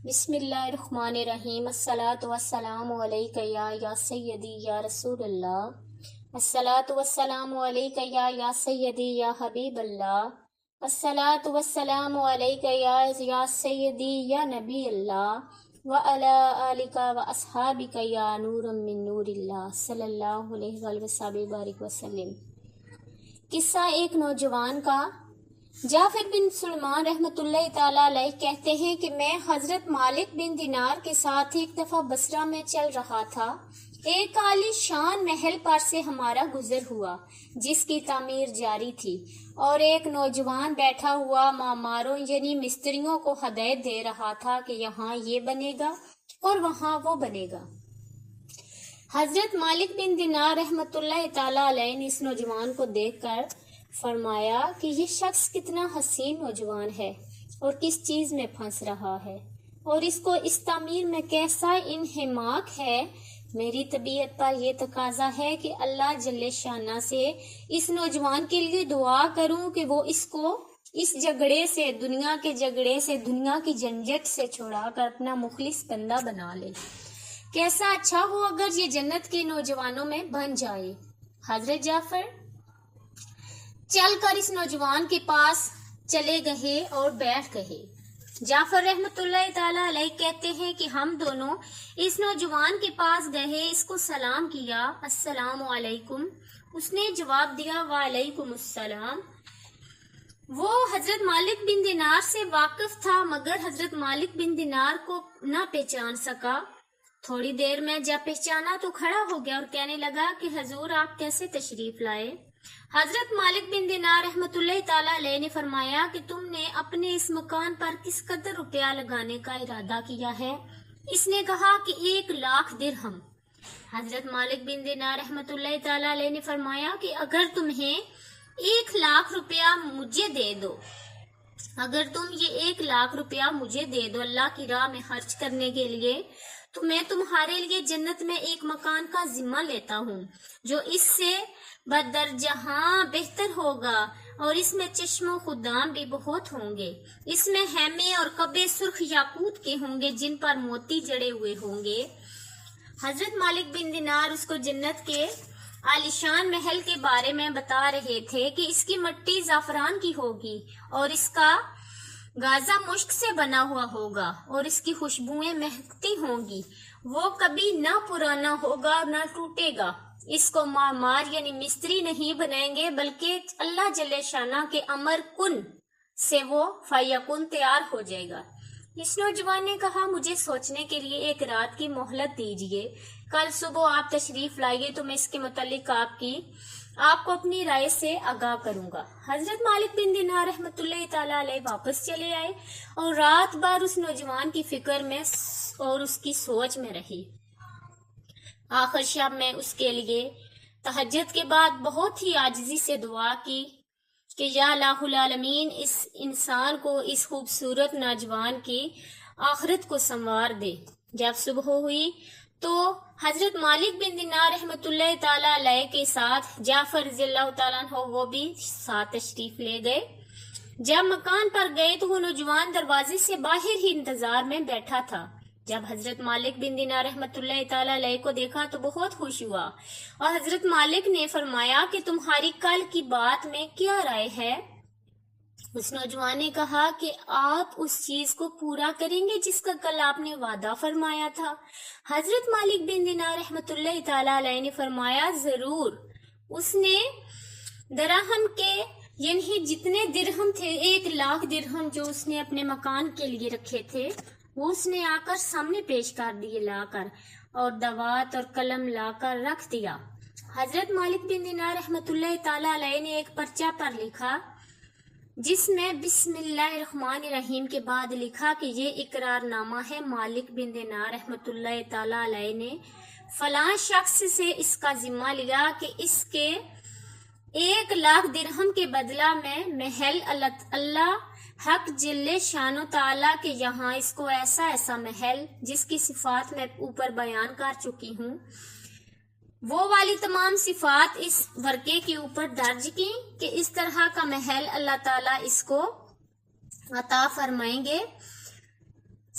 بسم اللہ الرحمن الرحیم الصلاۃ والسلام علیک یا سیدی یا رسول اللہ الصلاۃ والسلام علیک یا سیدی یا حبیب اللہ الصلاۃ والسلام علیک یا سیدی یا نبی اللہ وعلی آلک واصحابک یا نور من نور اللہ صلی اللہ علیہ وآلہ وسلم وسلم۔ قصہ ایک نوجوان کا۔ جعفر بن سلیمان رحمۃ اللہ تعالیٰ علیہ کہتے ہیں کہ میں حضرت مالک بن دینار کے ساتھ ایک دفعہ بصرہ میں چل رہا تھا۔ ایک عالی شان محل پر سے ہمارا گزر ہوا جس کی تعمیر جاری تھی، اور ایک نوجوان بیٹھا ہوا معماروں یعنی مستریوں کو ہدایت دے رہا تھا کہ یہاں یہ بنے گا اور وہاں وہ بنے گا۔ حضرت مالک بن دینار رحمۃ اللہ تعالیٰ علیہ نے اس نوجوان کو دیکھ کر فرمایا کہ یہ شخص کتنا حسین نوجوان ہے اور کس چیز میں پھنس رہا ہے، اور اس کو اس تعمیر میں کیسا انہماک ہے۔ میری طبیعت پر یہ تقاضا ہے کہ اللہ جل شانہ سے اس نوجوان کے لیے دعا کروں کہ وہ اس کو اس جھگڑے سے، دنیا کے جھگڑے سے، دنیا کی جھنجٹ سے چھڑا کر اپنا مخلص بندہ بنا لے۔ کیسا اچھا ہو اگر یہ جنت کے نوجوانوں میں بن جائے۔ حضرت جعفر چل کر اس نوجوان کے پاس چلے گئے اور بیٹھ گئے۔ جعفر رحمۃ اللہ تعالیٰ علیہ کہتے ہیں کہ ہم دونوں اس نوجوان کے پاس گئے، اس کو سلام کیا، السلام علیکم۔ اس نے جواب دیا وعلیکم السلام۔ وہ حضرت مالک بن دینار سے واقف تھا مگر حضرت مالک بن دینار کو نہ پہچان سکا۔ تھوڑی دیر میں جب پہچانا تو کھڑا ہو گیا اور کہنے لگا کہ حضور آپ کیسے تشریف لائے؟ حضرت مالک بن دینار رحمۃ اللہ تعالیٰ علیہ نے فرمایا کہ تم نے اپنے اس مکان پر کس قدر روپیہ لگانے کا ارادہ کیا ہے؟ اس نے کہا کہ 1,00,000 درہم۔ حضرت مالک بن دینار رحمۃ اللہ تعالیٰ علیہ نے فرمایا کہ اگر تمہیں 1,00,000 روپیہ مجھے دے دو، اگر تم یہ 1,00,000 روپیہ مجھے دے دو اللہ کی راہ میں خرچ کرنے کے لیے، تو میں تمہارے لیے جنت میں ایک مکان کا ذمہ لیتا ہوں جو اس سے بدرجہاں بہتر ہوگا، اور اس میں چشم و خدام بھی بہت ہوں گے۔ اس میں خیمے اور قبے سرخ یاقوت کے ہوں گے جن پر موتی جڑے ہوئے ہوں گے۔ حضرت مالک بن دینار اس کو جنت کے عالیشان محل کے بارے میں بتا رہے تھے کہ اس کی مٹی زعفران کی ہوگی اور اس کا گازا مشک سے بنا ہوا ہوگا اور اس کی خوشبوئیں مہکتی ہوں گی۔ وہ کبھی نہ پرانا ہوگا نہ ٹوٹے گا۔ اس کو معمار یعنی مستری نہیں بنائیں گے بلکہ اللہ جل شانہ کے امر کن سے وہ فیکن تیار ہو جائے گا۔ اس نوجوان نے کہا مجھے سوچنے کے لیے 1 رات کی مہلت دیجیے، کل صبح آپ تشریف لائیے تو میں اس کے متعلق آپ کو اپنی رائے سے آگاہ کروں گا۔ حضرت مالک بن دینار رحمۃ اللہ تعالیٰ علیہ واپس چلے آئے اور رات بھر اس نوجوان کی فکر میں اور اس کی سوچ میں رہی۔ آخر شب میں اس کے لیے تہجد کے بعد بہت ہی عاجزی سے دعا کی کہ یا الہ العالمین اس انسان کو، اس خوبصورت نوجوان کی آخرت کو سنوار دے۔ جب صبح ہوئی تو حضرت مالک بن دینار رحمۃ اللہ تعالیٰ علیہ کے ساتھ جعفر رضی اللہ تعالیٰ عنہ وہ بھی ساتھ تشریف لے گئے۔ جب مکان پر گئے تو وہ نوجوان دروازے سے باہر ہی انتظار میں بیٹھا تھا۔ جب حضرت مالک بن دینار رحمۃ اللہ تعالیٰ علیہ کو دیکھا تو بہت خوش ہوا، اور حضرت مالک نے فرمایا کہ تمہاری کل کی بات میں کیا رائے ہے؟ اس نوجوان نے کہا کہ آپ اس چیز کو پورا کریں گے جس کا کل آپ نے وعدہ فرمایا تھا۔ حضرت مالک بن دینار رحمۃ اللہ تعالیٰ علیہ نے فرمایا ضرور۔ اس نے درہم کے یعنی جتنے درہم تھے 1,00,000 درہم جو اس نے اپنے مکان کے لیے رکھے تھے وہ اس نے آ کر سامنے پیش کر دیے لا کر، اور دوات اور قلم لا کر رکھ دیا۔ حضرت مالک بن دینار رحمۃ اللہ تعالیٰ علیہ نے ایک پرچہ پر لکھا جس میں بسم اللہ الرحمن الرحیم کے بعد لکھا کہ یہ اقرار نامہ ہے، مالک بن دینار رحمۃ اللہ تعالیٰ علیہ نے فلاں شخص سے اس کا ذمہ لیا کہ اس کے 1,00,000 درہم کے بدلہ میں محل اللہ حق جل شانہ تعالیٰ کے یہاں اس کو ایسا ایسا محل جس کی صفات میں اوپر بیان کر چکی ہوں، وہ والی تمام صفات اس ورقے کے اوپر درج کی کہ اس طرح کا محل اللہ تعالیٰ اس کو عطا فرمائیں گے۔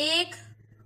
1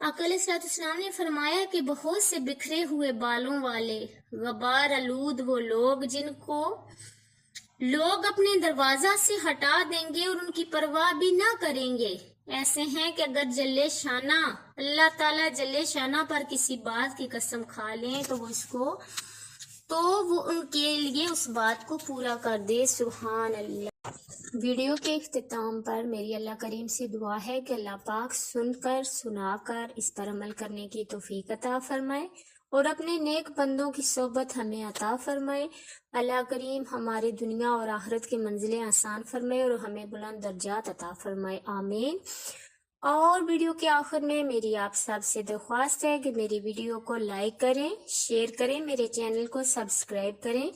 آقا علیہ الصلوۃ والسلام نے فرمایا کہ بہت سے بکھرے ہوئے بالوں والے غبار آلود وہ لوگ جن کو لوگ اپنے دروازہ سے ہٹا دیں گے اور ان کی پرواہ بھی نہ کریں گے، ایسے ہیں کہ اگر جل شانہ اللہ تعالیٰ جل شانہ پر کسی بات کی قسم کھا لیں تو وہ ان کے لیے اس بات کو پورا کر دے۔ سبحان اللہ۔ ویڈیو کے اختتام پر میری اللہ کریم سے دعا ہے کہ اللہ پاک سن کر سنا کر اس پر عمل کرنے کی توفیق عطا فرمائے اور اپنے نیک بندوں کی صحبت ہمیں عطا فرمائے۔ اللہ کریم ہماری دنیا اور آخرت کی منزلیں آسان فرمائے اور ہمیں بلند درجات عطا فرمائے، آمین۔ اور ویڈیو کے آخر میں میری آپ سب سے درخواست ہے کہ میری ویڈیو کو لائک کریں، شیئر کریں، میرے چینل کو سبسکرائب کریں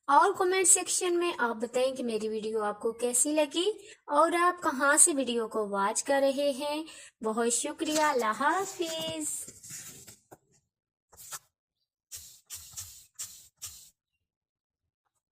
اور کمنٹ سیکشن میں آپ بتائیں کہ میری ویڈیو آپ کو کیسی لگی اور آپ کہاں سے ویڈیو کو واچ کر رہے ہیں۔ بہت شکریہ، اللہ حافظ۔